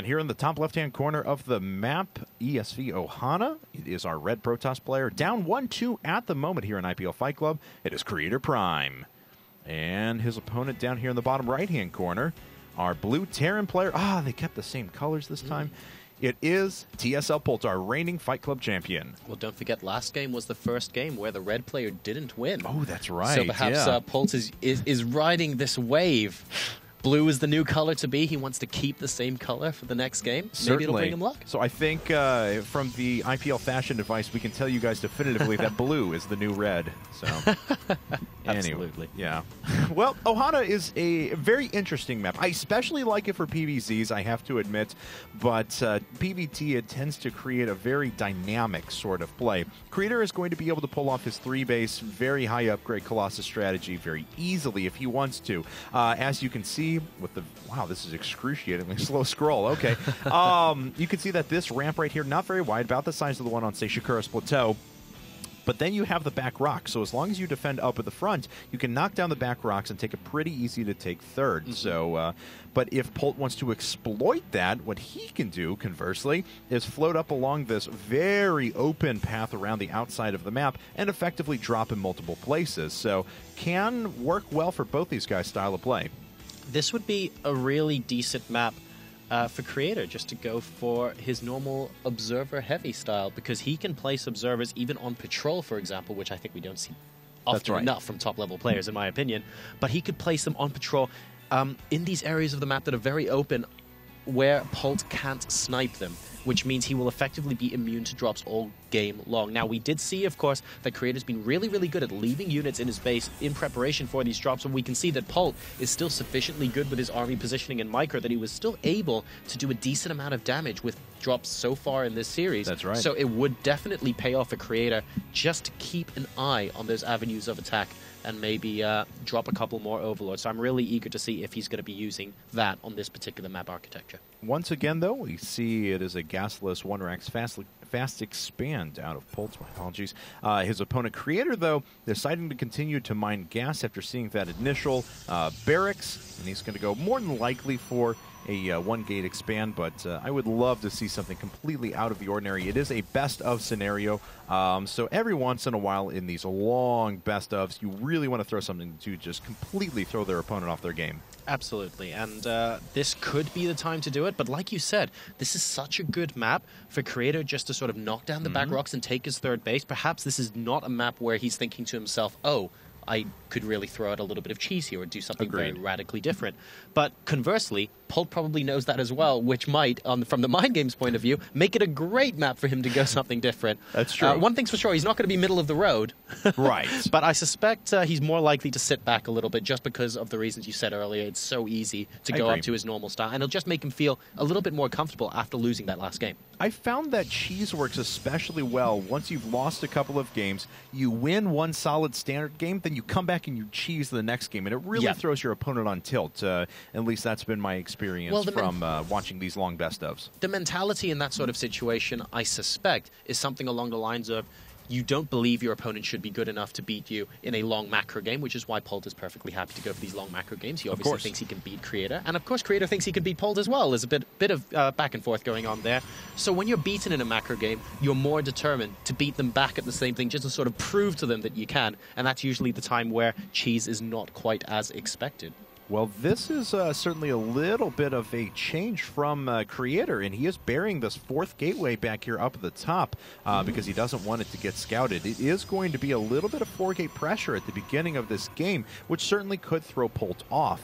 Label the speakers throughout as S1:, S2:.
S1: And here in the top left-hand corner of the map, ESV Ohana. It is our red Protoss player. Down 1-2 at the moment here in IPL Fight Club. It is Creator.Prime. And his opponent down here in the bottom right-hand corner, our blue Terran player. They kept the same colors this time. It is TSL.Polt, our reigning Fight Club champion.
S2: Well, don't forget, last game was the first game where the red player didn't win.
S1: Oh, that's right.
S2: So perhaps Polt is riding this wave. Blue is the new color to be. He wants to keep the same color for the next game.
S1: Certainly.
S2: Maybe it'll bring him luck.
S1: So I think from the IPL fashion advice, we can tell you guys definitively that blue is the new red. So
S2: Absolutely.
S1: Anyway, yeah. Well, Ohana is a very interesting map. I especially like it for PvZs, I have to admit. But PvT, it tends to create a very dynamic sort of play. Creator is going to be able to pull off his 3-base, very high upgrade Colossus strategy very easily if he wants to. As you can see, with the this is excruciatingly slow scroll. Okay, you can see that this ramp right here, not very wide, about the size of the one on, say, Shakura's Plateau. But then you have the back rocks, so as long as you defend up at the front, you can knock down the back rocks and take it pretty easy to take third. So, but if Polt wants to exploit that, what he can do, conversely, is float up along this very open path around the outside of the map and effectively drop in multiple places. So, can work well for both these guys' style of play.
S2: This would be a really decent map for Creator, just to go for his normal observer-heavy style, because he can place observers even on patrol, for example, which I think we don't see often enough from top-level players, in my opinion. But he could place them on patrol in these areas of the map that are very open, where Polt can't snipe them, which means he will effectively be immune to drops all game long. Now, we did see, of course, that Creator's been really, really good at leaving units in his base in preparation for these drops, and we can see that Polt is still sufficiently good with his army positioning and micro that he was still able to do a decent amount of damage with drops so far in this series.
S1: That's right.
S2: So it would definitely pay off for Creator just to keep an eye on those avenues of attack and maybe drop a couple more Overlords. So I'm really eager to see if he's going to be using that on this particular map architecture.
S1: Once again, though, we see it is a gasless one-racks fast expand out of Polt. My apologies. His opponent, Creator, though, deciding to continue to mine gas after seeing that initial barracks, and he's going to go more than likely for a one-gate expand, but I would love to see something completely out of the ordinary. It is a best-of scenario, so every once in a while in these long best-ofs, you really want to throw something to just completely throw their opponent off their game.
S2: Absolutely, and this could be the time to do it, but like you said, this is such a good map for Creator just to sort of knock down the back rocks and take his third base. Perhaps this is not a map where he's thinking to himself, oh, I could really throw out a little bit of cheese here or do something very radically different. But conversely, Polt probably knows that as well, which might, from the mind game's point of view, make it a great map for him to go something different.
S1: That's true.
S2: One thing's for sure, he's not going to be middle of the road.
S1: Right.
S2: But I suspect he's more likely to sit back a little bit just because of the reasons you said earlier. It's so easy to go up to his normal style, and it'll just make him feel a little bit more comfortable after losing that last game.
S1: I found that cheese works especially well once you've lost a couple of games. You win one solid standard game, then you come back and you cheese the next game, and it really throws your opponent on tilt. At least that's been my experience from watching these long best-ofs.
S2: The mentality in that sort of situation, I suspect, is something along the lines of you don't believe your opponent should be good enough to beat you in a long macro game, which is why Polt is perfectly happy to go for these long macro games. He obviously thinks he can beat Creator, and of course Creator thinks he can beat Polt as well. There's a bit of back and forth going on there. So when you're beaten in a macro game, you're more determined to beat them back at the same thing, just to sort of prove to them that you can, and that's usually the time where cheese is not quite as expected.
S1: Well, this is certainly a little bit of a change from Creator, and he is burying this fourth gateway back here up at the top because he doesn't want it to get scouted. It is going to be a little bit of four-gate pressure at the beginning of this game, which certainly could throw Polt off.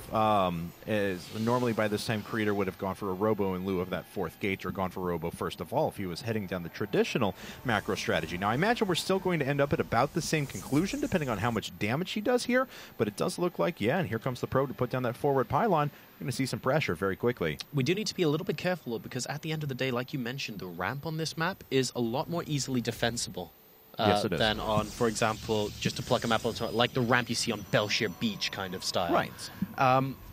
S1: As normally by this time, Creator would have gone for a Robo in lieu of that fourth gate, or gone for Robo first of all if he was heading down the traditional macro strategy. Now, I imagine we're still going to end up at about the same conclusion, depending on how much damage he does here, but it does look like, and here comes the Pro to put down that forward pylon. You're going to see some pressure very quickly. We
S2: do need to be a little bit careful, because at the end of the day, like you mentioned, the ramp on this map is a lot more easily defensible
S1: Yes, it is.
S2: than on, for example, just to pluck a map onto like the ramp you see on Belshire Beach kind of style.
S1: Right.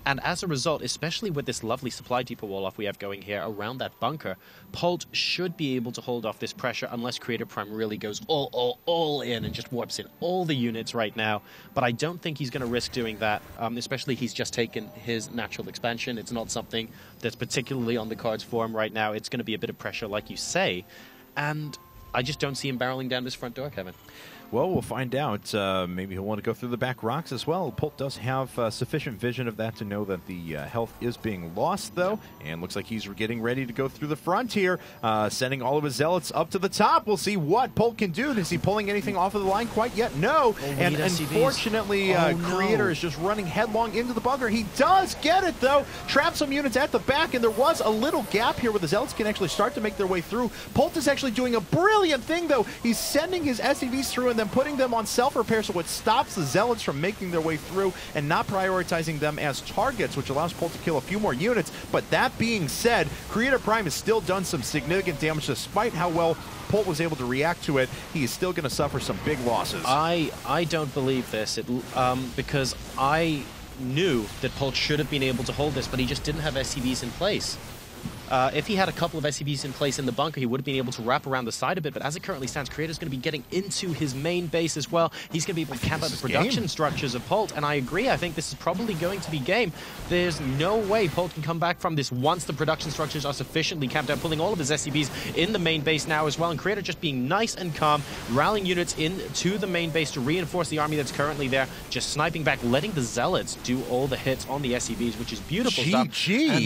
S2: And as a result, especially with this lovely supply depot wall-off we have going here around that bunker, Polt should be able to hold off this pressure unless Creator.Prime really goes all in and just warps in all the units right now. But I don't think he's going to risk doing that, especially he's just taken his natural expansion. It's not something that's particularly on the cards for him right now. It's going to be a bit of pressure, like you say. And I just don't see him barreling down this front door, Kevin.
S1: Well, we'll find out. Maybe he'll want to go through the back rocks as well. Polt does have sufficient vision of that to know that the health is being lost, though. And looks like he's getting ready to go through the front here, sending all of his zealots up to the top. We'll see what Polt can do. Is he pulling anything off of the line quite yet? No. And unfortunately, Creator is just running headlong into the bunker. He does get it, though. Trap some units at the back, and there was a little gap here where the zealots can actually start to make their way through. Polt is actually doing a brilliant thing, though. He's sending his SCVs through and then putting them on self-repair, so it stops the zealots from making their way through and not prioritizing them as targets, which allows Polt to kill a few more units. But that being said, Creator.Prime has still done some significant damage despite how well Polt was able to react to it. He is still going to suffer some big losses.
S2: I don't believe this because I knew that Polt should have been able to hold this, but he just didn't have SCVs in place. If he had a couple of SCVs in place in the bunker, he would have been able to wrap around the side a bit, but as it currently stands, Creator's going to be getting into his main base as well. He's going to be able to camp out the production structures of Polt, and I agree, I think this is probably going to be game. There's no way Polt can come back from this once the production structures are sufficiently camped out, pulling all of his SCVs in the main base now as well, and Creator just being nice and calm, rallying units into the main base to reinforce the army that's currently there, just sniping back, letting the Zealots do all the hits on the SCVs, which is beautiful stuff.
S1: GG!